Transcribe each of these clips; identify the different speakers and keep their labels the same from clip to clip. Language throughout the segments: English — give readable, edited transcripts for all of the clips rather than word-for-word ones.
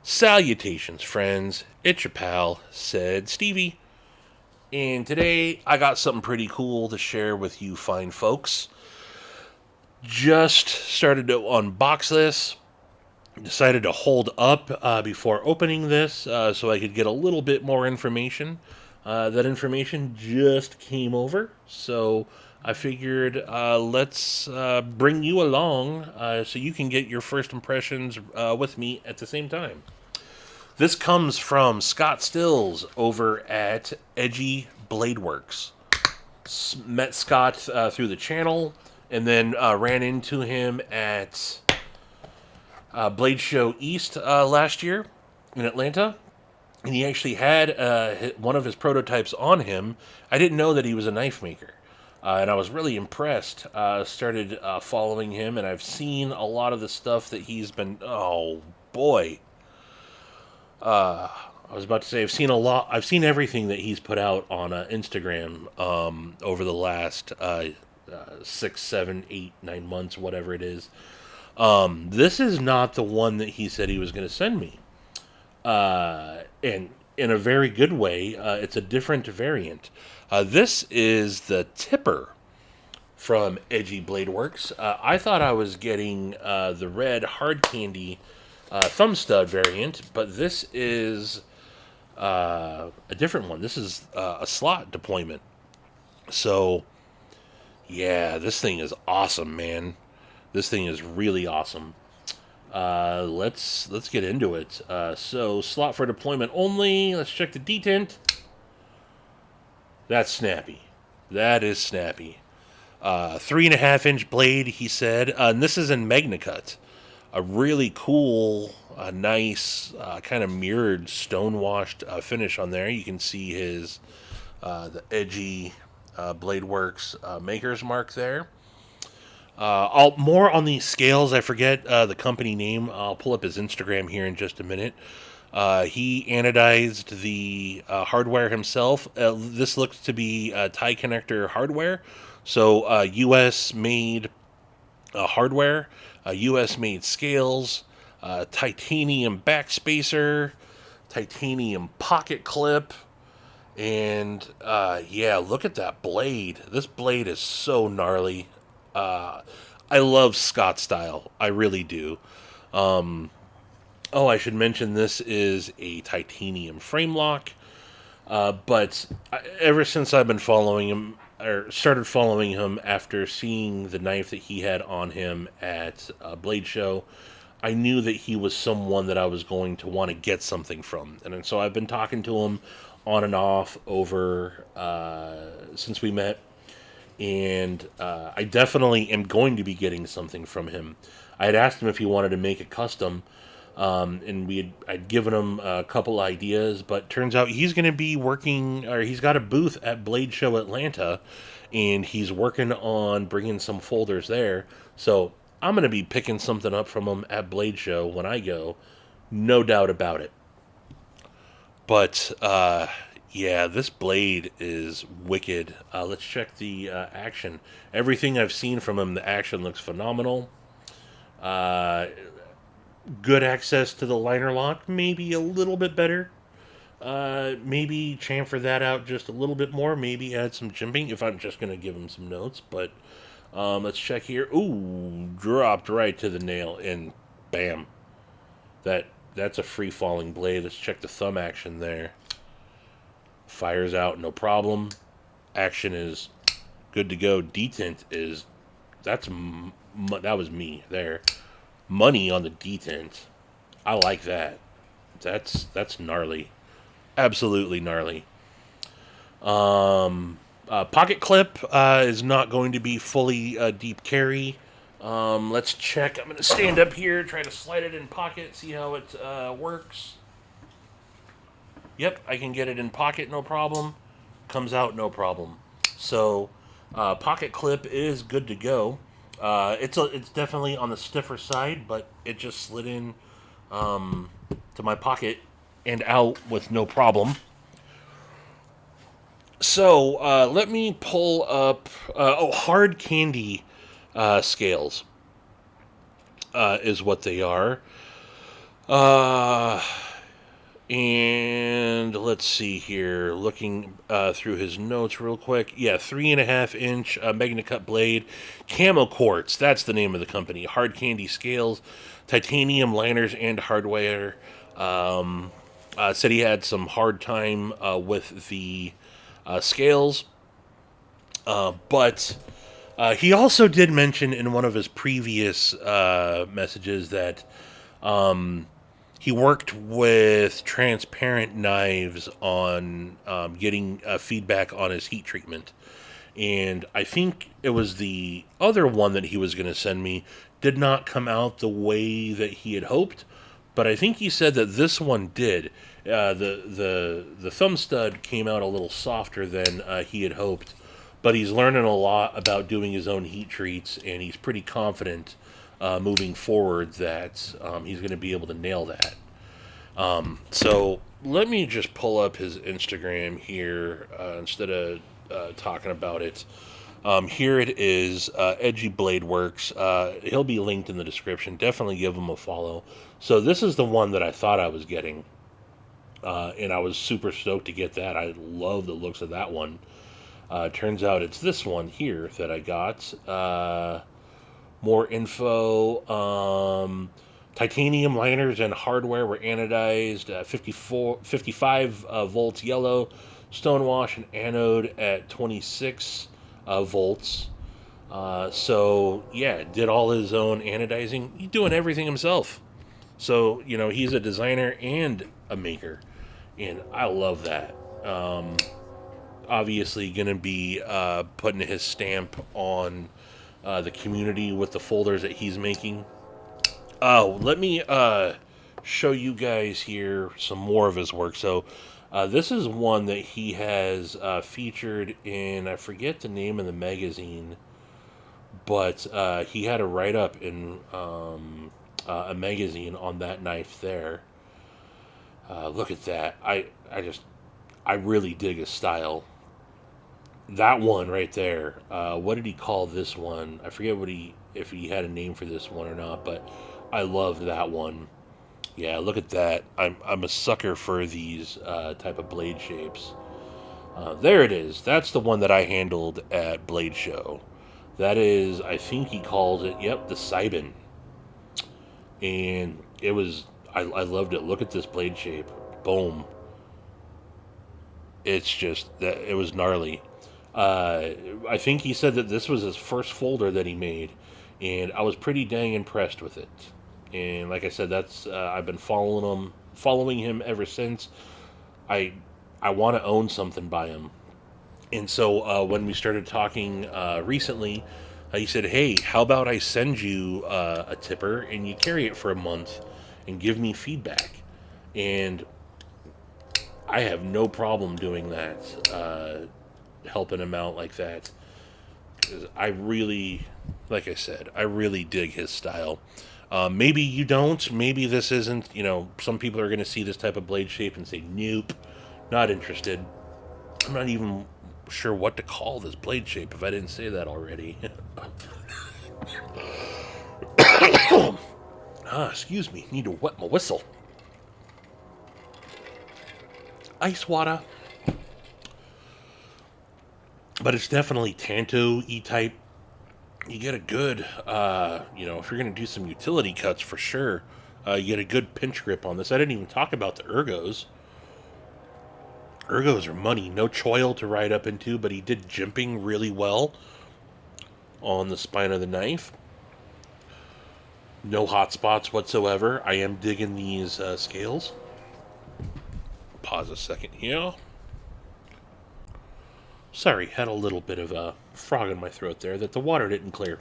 Speaker 1: Salutations, friends. It's your pal, said Stevie. And today I got something pretty cool to share with you fine folks. Just started to unbox this. Decided to hold up before opening this so I could get a little bit more information. That information just came over, so I figured let's bring you along so you can get your first impressions with me at the same time. This comes from Scott Stills over at Edgy Bladeworks. Met Scott through the channel and then ran into him at Blade Show East last year in Atlanta. And he actually had one of his prototypes on him. I didn't know that he was a knife maker. And I was really impressed. Started following him, and I've seen a lot of the stuff that he's been. Oh boy, I was about to say I've seen a lot. I've seen everything that he's put out on Instagram over the last 6, 7, 8, 9 months, whatever it is. This is not the one that he said he was going to send me, and in a very good way. It's a different variant. This is the Tipper from Edgy Bladeworks. I thought I was getting the red hard candy thumb stud variant, but this is a different one. This is a slot deployment. So, yeah, this thing is awesome, man. This thing is really awesome. Let's get into it. So, slot for deployment only. Let's check the detent. That's snappy. That is snappy. 3.5-inch blade, he said. And this is in MagnaCut. A really cool, nice, kind of mirrored, stone-washed finish on there. You can see his the Edgy Bladeworks Maker's Mark there. More on these scales. I forget the company name. I'll pull up his Instagram here in just a minute. He anodized the hardware himself. This looks to be tie connector hardware. So U.S. made hardware, U.S. made scales, titanium backspacer, titanium pocket clip, and yeah, look at that blade. This blade is so gnarly. I love Scott style. I really do. Oh, I should mention this is a titanium frame lock. But ever since I've been following him, or started following him after seeing the knife that he had on him at Blade Show, I knew that he was someone that I was going to want to get something from. And so I've been talking to him on and off over since we met. And I definitely am going to be getting something from him. I had asked him if he wanted to make a custom, and I'd given him a couple ideas, but turns out he's going to be working, or he's got a booth at Blade Show Atlanta, and he's working on bringing some folders there. So I'm going to be picking something up from him at Blade Show when I go, no doubt about it. But yeah, this blade is wicked. Let's check the action. Everything I've seen from him, the action looks phenomenal. Uh, Good access to the liner lock, maybe a little bit better. Maybe chamfer that out just a little bit more. Maybe add some jimping if I'm just going to give him some notes. But let's check here. Ooh, dropped right to the nail, and bam. That's a free falling blade. Let's check the thumb action there. Fires out, no problem. Action is good to go. Detent is that was me there. Money on the detent. I like that. That's gnarly. Absolutely gnarly. Pocket clip is not going to be fully deep carry. Let's check. I'm going to stand up here, try to slide it in pocket, see how it works. Yep, I can get it in pocket, no problem. Comes out, no problem. So, pocket clip is good to go. It's definitely on the stiffer side, but it just slid in to my pocket and out with no problem. So let me pull up. Hard candy scales is what they are. Uh, and let's see here. Looking through his notes real quick. Yeah, 3.5 inch Magna Cut blade, camo quartz. That's the name of the company. Hard candy scales, titanium liners, and hardware. Um, said he had some hard time with the scales, but he also did mention in one of his previous messages that he worked with transparent knives on getting feedback on his heat treatment. And I think it was the other one that he was going to send me did not come out the way that he had hoped, but I think he said that this one did. The thumb stud came out a little softer than he had hoped, but he's learning a lot about doing his own heat treats, and he's pretty confident moving forward that he's going to be able to nail that. So let me just pull up his Instagram here instead of talking about it. Here it is, Edgy Bladeworks. He'll be linked in the description. Definitely give him a follow. So this is the one that I thought I was getting, and I was super stoked to get that. I love the looks of that one. Turns out it's this one here that I got. More info. Titanium liners and hardware were anodized 55 volts yellow, stonewash and anode at 26 volts. So, yeah, did all his own anodizing. He's doing everything himself. So, he's a designer and a maker. And I love that. Obviously, going to be putting his stamp on the community with the folders that he's making. Oh, let me show you guys here some more of his work. So, this is one that he has featured in, I forget the name of the magazine, but he had a write up in a magazine on that knife there. Look at that. I really dig his style. That one right there. What did he call this one? I forget if he had a name for this one or not, but I love that one. Yeah, look at that. I'm a sucker for these type of blade shapes. There it is. That's the one that I handled at Blade Show. That is, I think he calls it, yep, the Cybin. And it was, I loved it. Look at this blade shape. Boom. It's just, that it was gnarly. I think he said that this was his first folder that he made, and I was pretty dang impressed with it. And like I said, that's I've been following him ever since. I I want to own something by him. And so when we started talking recently, he said, "Hey, how about I send you a tipper and you carry it for a month and give me feedback?" And I have no problem doing that, helping him out like that. 'Cause I really, like I said, I really dig his style. Maybe you don't. Maybe this isn't. Some people are going to see this type of blade shape and say, "Nope, not interested." I'm not even sure what to call this blade shape if I didn't say that already. Excuse me. Need to wet my whistle. Ice water. But it's definitely Tanto E-type. You get a good, if you're going to do some utility cuts for sure, you get a good pinch grip on this. I didn't even talk about the ergos. Ergos are money. No choil to ride up into, but he did jimping really well on the spine of the knife. No hot spots whatsoever. I am digging these scales. Pause a second here. Sorry, had a little bit of a frog in my throat there that the water didn't clear.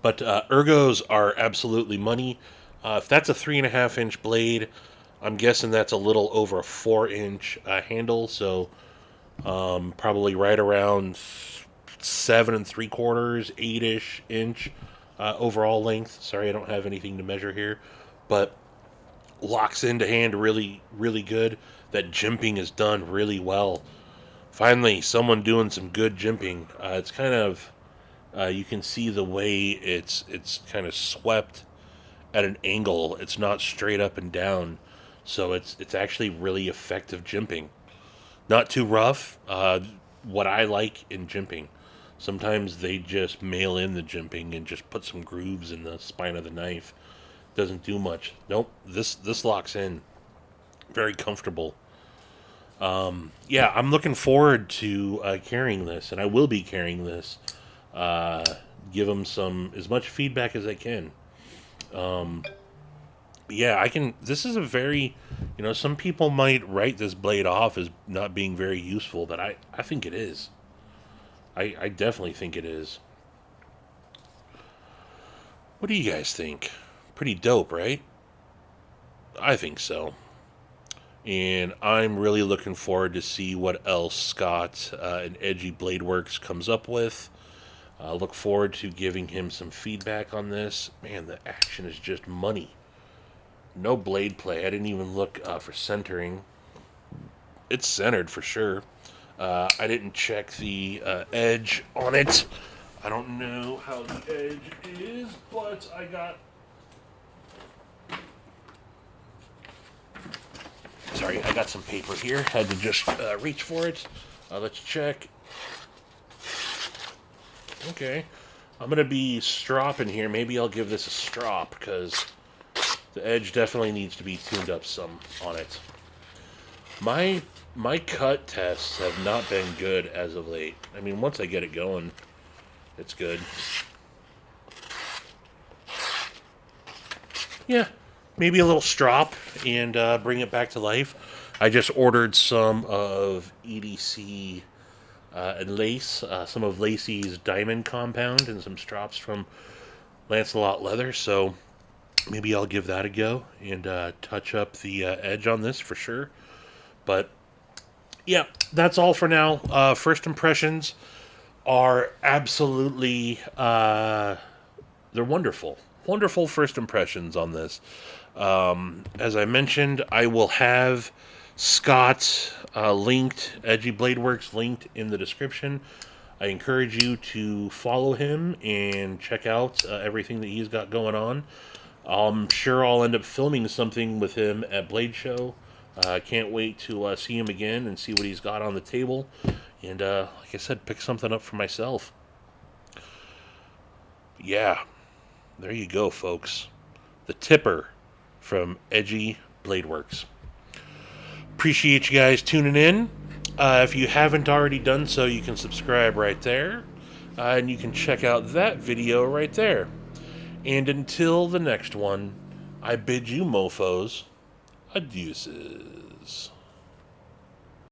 Speaker 1: But ergos are absolutely money. If that's a 3.5 inch blade, I'm guessing that's a little over a 4 inch handle. So probably right around 7 3/4, 8-ish inch overall length. Sorry, I don't have anything to measure here, but locks into hand really, really good. That jimping is done really well. Finally, someone doing some good jimping. It's kind of you can see the way it's kind of swept at an angle. It's not straight up and down, so it's actually really effective jimping. Not too rough. What I like in jimping. Sometimes they just mail in the jimping and just put some grooves in the spine of the knife. Doesn't do much. Nope. This locks in. Very comfortable. Yeah, I'm looking forward to carrying this, and I will be carrying this. Uh, Give them some as much feedback as I can. But yeah, I can. This is a very, some people might write this blade off as not being very useful, but I think it is. I definitely think it is. What do you guys think? Pretty dope, right? I think so. And I'm really looking forward to see what else Scott and Edgy Bladeworks comes up with. I look forward to giving him some feedback on this. Man, the action is just money. No blade play. I didn't even look for centering. It's centered for sure. I didn't check the edge on it. I don't know how the edge is, but I got. Sorry, I got some paper here. Had to just reach for it. Let's check. Okay. I'm going to be stropping here. Maybe I'll give this a strop because the edge definitely needs to be tuned up some on it. My cut tests have not been good as of late. I mean, once I get it going, it's good. Yeah, maybe a little strop and bring it back to life. I just ordered some of EDC and Lace, some of Lacey's diamond compound, and some strops from Lancelot Leather. So maybe I'll give that a go and touch up the edge on this for sure. But yeah, that's all for now. First impressions are absolutely they're wonderful. Wonderful first impressions on this. As I mentioned, I will have Scott linked, Edgy Bladeworks linked in the description. I encourage you to follow him and check out everything that he's got going on. I'm sure I'll end up filming something with him at Blade Show. I can't wait to see him again and see what he's got on the table. And like I said, pick something up for myself. Yeah, there you go, folks. The Tipper from Edgy Bladeworks. Appreciate you guys tuning in. If you haven't already done so, you can subscribe right there. And you can check out that video right there. And until the next one, I bid you mofos adeuces.